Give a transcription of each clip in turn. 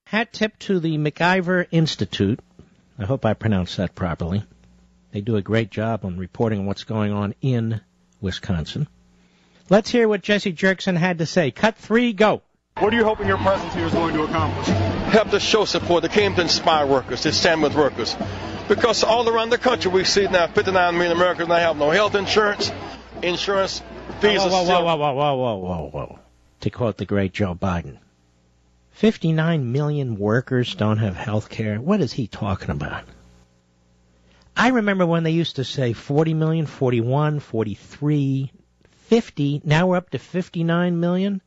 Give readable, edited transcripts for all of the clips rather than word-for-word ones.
Hat tip to the MacIver Institute. I hope I pronounced that properly. They do a great job on reporting what's going on in Wisconsin. Let's hear what Jesse Jerkson had to say. Cut 3, go. What are you hoping your presence here is going to accomplish? Help to show support. They came to inspire workers, to stand with workers. Because all around the country we see now 59 million Americans now have no health insurance. Insurance fees are still... Whoa. To quote the great Joe Biden. 59 million workers don't have health care. What is he talking about? I remember when they used to say 40 million, 41, 43, 50. Now we're up to 59 million.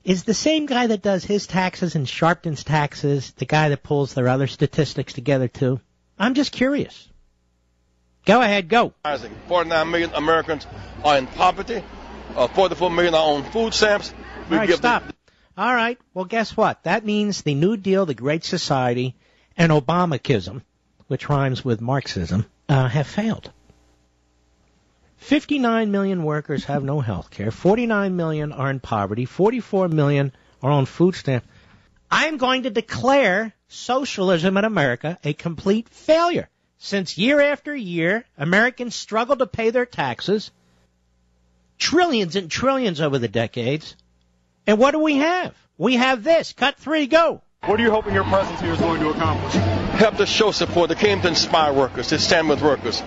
Is the same guy that does his taxes and Sharpton's taxes the guy that pulls their other statistics together too? I'm just curious. Go ahead, go. 49 million Americans are in poverty. 44 million are on food stamps. All right, stop. All right, well, guess what? That means the New Deal, the Great Society, and Obamachism, which rhymes with Marxism, have failed. 59 million workers have no health care. 49 million are in poverty. 44 million are on food stamps. I'm going to declare socialism in America a complete failure. Since year after year, Americans struggle to pay their taxes, trillions and trillions over the decades. And what do we have? We have this. Cut 3, go. What are you hoping your presence here is going to accomplish? Help to show support. They came to inspire workers, to stand with workers.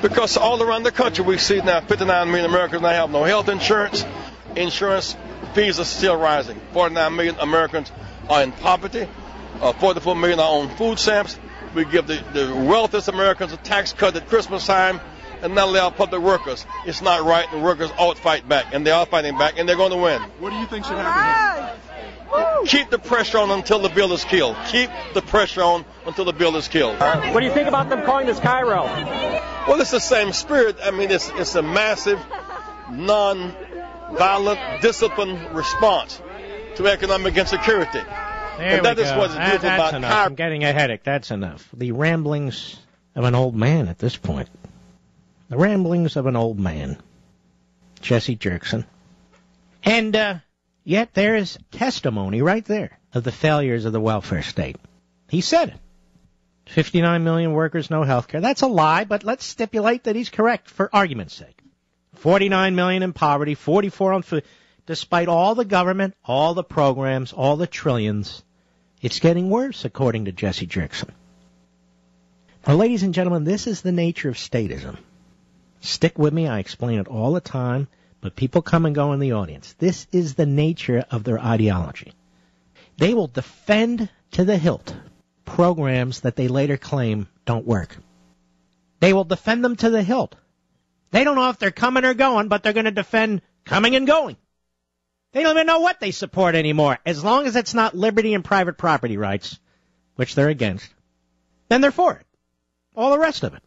Because all around the country we see now 59 million Americans now have no health insurance. Insurance fees are still rising. 49 million Americans are in poverty. 44 million are on food stamps. We give the wealthiest Americans a tax cut at Christmas time and not allow public workers. It's not right. The workers ought to fight back, and they are fighting back, and they're going to win. What do you think should happen here? Keep the pressure on until the bill is killed. Keep the pressure on until the bill is killed. What do you think about them calling this Cairo? Well, it's the same spirit. I mean, it's a massive, non-violent, disciplined response to economic insecurity. There and that we is go. what it's That's about. enough. I'm getting a headache. That's enough. The ramblings of an old man at this point. The ramblings of an old man. Jesse Jerkson. And yet there is testimony right there of the failures of the welfare state. He said it. 59 million workers, no health care. That's a lie, but let's stipulate that he's correct for argument's sake. 49 million in poverty, 44 on food. Despite all the government, all the programs, all the trillions, it's getting worse, according to Jesse Jerkson. Now, ladies and gentlemen, this is the nature of statism. Stick with me. I explain it all the time, but people come and go in the audience. This is the nature of their ideology. They will defend to the hilt programs that they later claim don't work. They will defend them to the hilt. They don't know if they're coming or going, but they're going to defend coming and going. They don't even know what they support anymore. As long as it's not liberty and private property rights, which they're against, then they're for it. All the rest of it.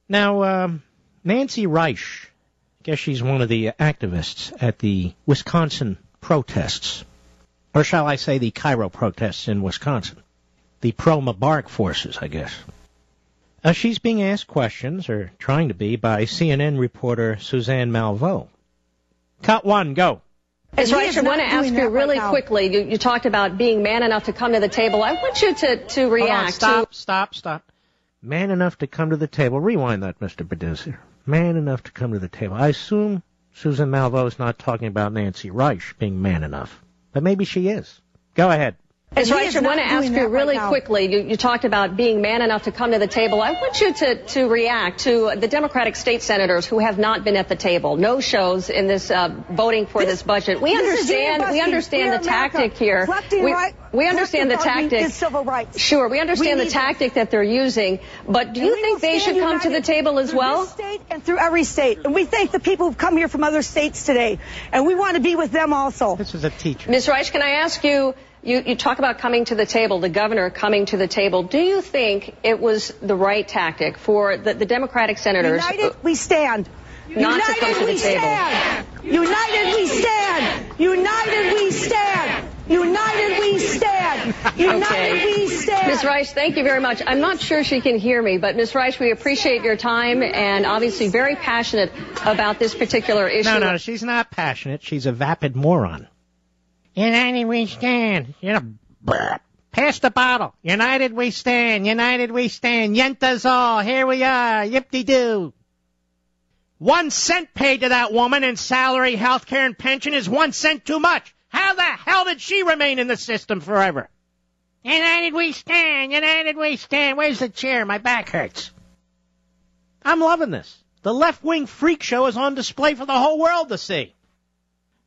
Now, Nancy Reich, I guess she's one of the activists at the Wisconsin protests, or shall I say the Cairo protests in Wisconsin, the pro-Mubarak forces, I guess. She's being asked questions, or trying to be, by CNN reporter Suzanne Malveaux. Cut 1, go. Ms. Reich, I want to ask you really quickly, you talked about being man enough to come to the table. I want you to react. Hold on, stop. Man enough to come to the table. Rewind that, Mr. Producer. Man enough to come to the table. I assume Susan Malveaux is not talking about Nancy Reich being man enough. But maybe she is. Go ahead. Ms. Reich, I want to ask you really quickly, you talked about being man enough to come to the table. I want you to react to the Democratic state senators who have not been at the table. No shows in this voting for this budget. We understand the tactic here. We understand the tactic. Civil rights. Sure, we understand the tactic that they're using. But do you think they should come to the table as well? Through this state and through every state. And we thank the people who've come here from other states today. And we want to be with them also. This is a teacher. Ms. Reich, can I ask you, you talk about coming to the table, the governor coming to the table. Do you think it was the right tactic for the Democratic senators? United we stand. Not to come to the table. United we stand. United we stand. United we stand. United we stand. Ms. Reich, thank you very much. I'm not sure she can hear me, but Ms. Reich, we appreciate your time and obviously very passionate about this particular issue. No, she's not passionate. She's a vapid moron. United we stand. You're a Pass the bottle. United we stand. United we stand. Yentas all. Here we are. Yip-de-doo. 1 cent paid to that woman in salary, health care, and pension is 1 cent too much. How the hell did she remain in the system forever? United we stand. United we stand. Where's the chair? My back hurts. I'm loving this. The left-wing freak show is on display for the whole world to see.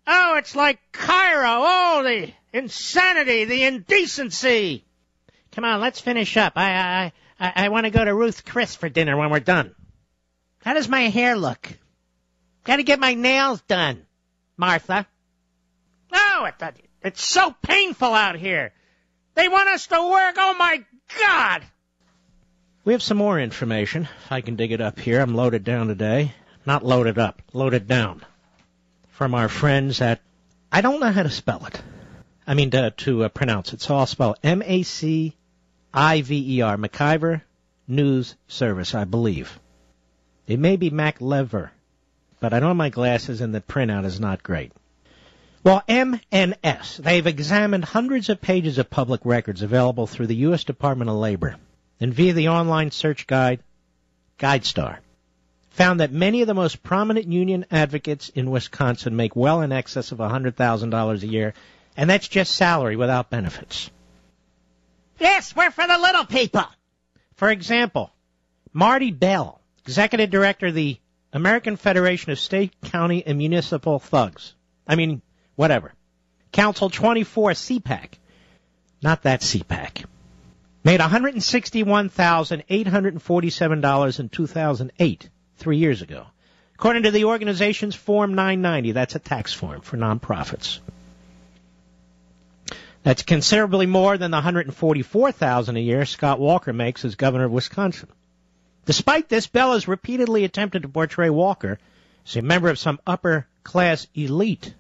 Oh, it's like Cairo. Oh, the insanity, the indecency. Come on, let's finish up. I want to go to Ruth Chris for dinner when we're done. How does my hair look? Got to get my nails done, Martha. Oh, it's so painful out here. They want us to work. Oh, my God. We have some more information. If I can dig it up here. I'm loaded down today. Not loaded up, loaded down. From our friends at, I don't know how to spell it. I mean to pronounce it. So I'll spell MACIVER, MacIver News Service, I believe. It may be MacLever, but I know my glasses and the printout is not great. Well, MNS, they've examined hundreds of pages of public records available through the U.S. Department of Labor and via the online search guide, GuideStar, found that many of the most prominent union advocates in Wisconsin make well in excess of $100,000 a year, and that's just salary without benefits. Yes, we're for the little people. For example, Marty Bell, Executive Director of the American Federation of State, County, and Municipal Thugs. Council 24 CPAC. Not that CPAC. Made $161,847 in 2008, 3 years ago. According to the organization's Form 990, that's a tax form for nonprofits. That's considerably more than the $144,000 a year Scott Walker makes as governor of Wisconsin. Despite this, Bell has repeatedly attempted to portray Walker as a member of some upper-class elite.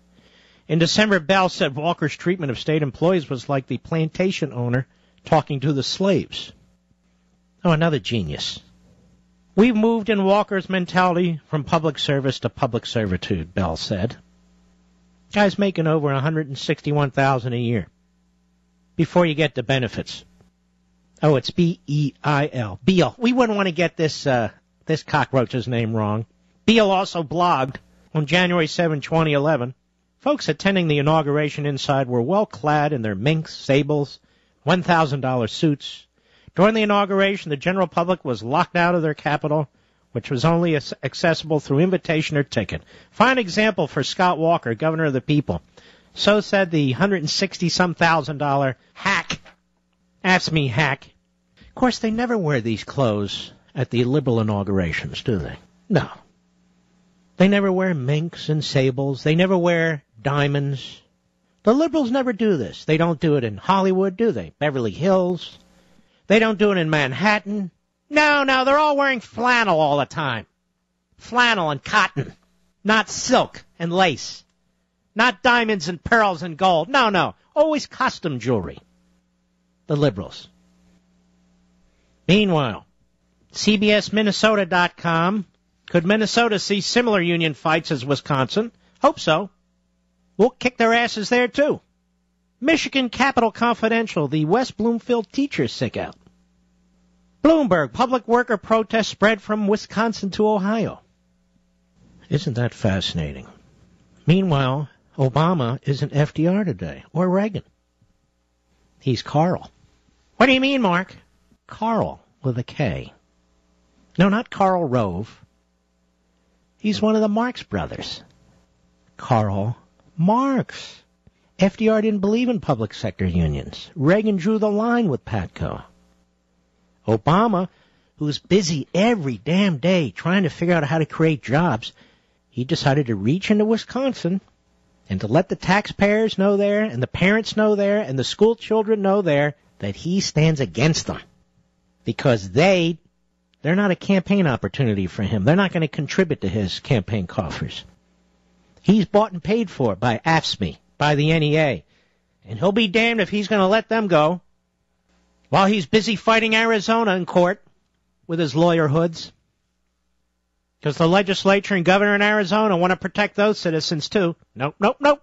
In December, Bell said Walker's treatment of state employees was like the plantation owner talking to the slaves. Oh, another genius. We've moved in Walker's mentality from public service to public servitude, Bell said. Guy's making over $161,000 a year before you get the benefits. Oh, it's B-E-I-L. Beal. We wouldn't want to get this cockroach's name wrong. Beal also blogged on January 7, 2011. Folks attending the inauguration inside were well clad in their minks, sables, $1,000 suits. During the inauguration, the general public was locked out of their capital, which was only accessible through invitation or ticket. Fine example for Scott Walker, governor of the people. So said the $160,000 hack. Ask me, hack. Of course, they never wear these clothes at the liberal inaugurations, do they? No. They never wear minks and sables. They never wear diamonds. The liberals never do this. They don't do it in Hollywood, do they? Beverly Hills. They don't do it in Manhattan. No, they're all wearing flannel all the time. Flannel and cotton. Not silk and lace. Not diamonds and pearls and gold. No. Always custom jewelry. The liberals. Meanwhile, CBSMinnesota.com. Could Minnesota see similar union fights as Wisconsin? Hope so. We'll kick their asses there, too. Michigan Capital Confidential. The West Bloomfield teachers sick out. Bloomberg. Public worker protest spread from Wisconsin to Ohio. Isn't that fascinating? Meanwhile, Obama isn't FDR today, or Reagan. He's Carl. What do you mean, Mark? Carl with a K. No, not Karl Rove. He's one of the Marx brothers. Karl Marx. FDR didn't believe in public sector unions. Reagan drew the line with Patco. Obama, who's busy every damn day trying to figure out how to create jobs, he decided to reach into Wisconsin and to let the taxpayers know there, and the parents know there, and the school children know there that he stands against them. Because they're not a campaign opportunity for him. They're not going to contribute to his campaign coffers. He's bought and paid for by AFSCME, by the NEA. And he'll be damned if he's going to let them go while he's busy fighting Arizona in court with his lawyer hoods. Because the legislature and governor in Arizona want to protect those citizens, too. Nope.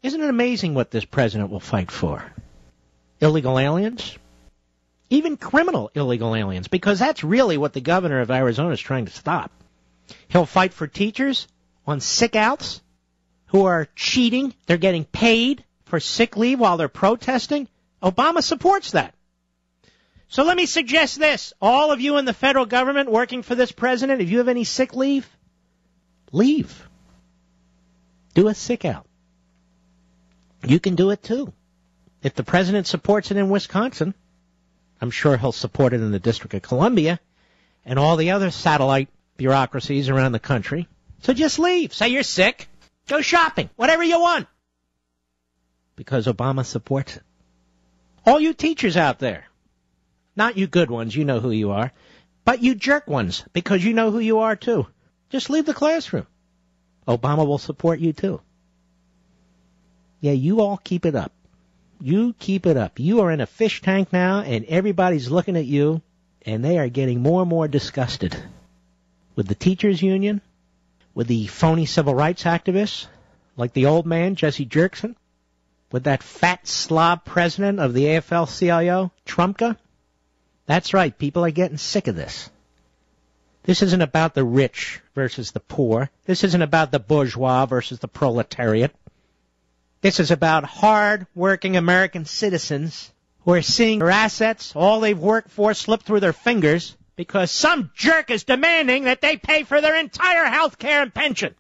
Isn't it amazing what this president will fight for? illegal aliens, even criminal illegal aliens, because that's really what the governor of Arizona is trying to stop. He'll fight for teachers on sick outs who are cheating. They're getting paid for sick leave while they're protesting. Obama supports that. So let me suggest this. All of you in the federal government working for this president, if you have any sick leave, leave. Do a sick out. You can do it too. If the president supports it in Wisconsin, I'm sure he'll support it in the District of Columbia and all the other satellite bureaucracies around the country. So just leave. Say you're sick. Go shopping. Whatever you want. Because Obama supports it. All you teachers out there, not you good ones, you know who you are, but you jerk ones, because you know who you are too. Just leave the classroom. Obama will support you too. Yeah, you all keep it up. You keep it up. You are in a fish tank now, and everybody's looking at you, and they are getting more and more disgusted with the teachers' union, with the phony civil rights activists, like the old man, Jesse Jerkson, with that fat slob president of the AFL-CIO, Trumpka. That's right, people are getting sick of this. This isn't about the rich versus the poor. This isn't about the bourgeois versus the proletariat. This is about hard-working American citizens who are seeing their assets, all they've worked for, slip through their fingers because some jerk is demanding that they pay for their entire health care and pension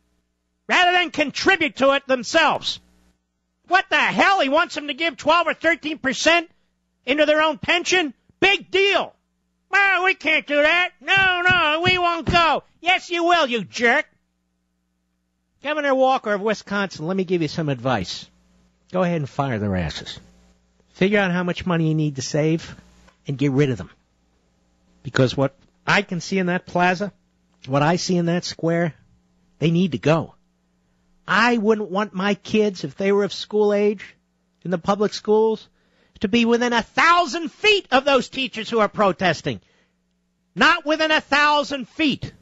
rather than contribute to it themselves. What the hell? He wants them to give 12 or 13% into their own pension? Big deal. Well, we can't do that. No, we won't go. Yes, you will, you jerk. Governor Walker of Wisconsin, let me give you some advice. Go ahead and fire their asses. Figure out how much money you need to save and get rid of them. Because what I can see in that plaza, what I see in that square, they need to go. I wouldn't want my kids, if they were of school age in the public schools, to be within 1,000 feet of those teachers who are protesting. Not within 1,000 feet.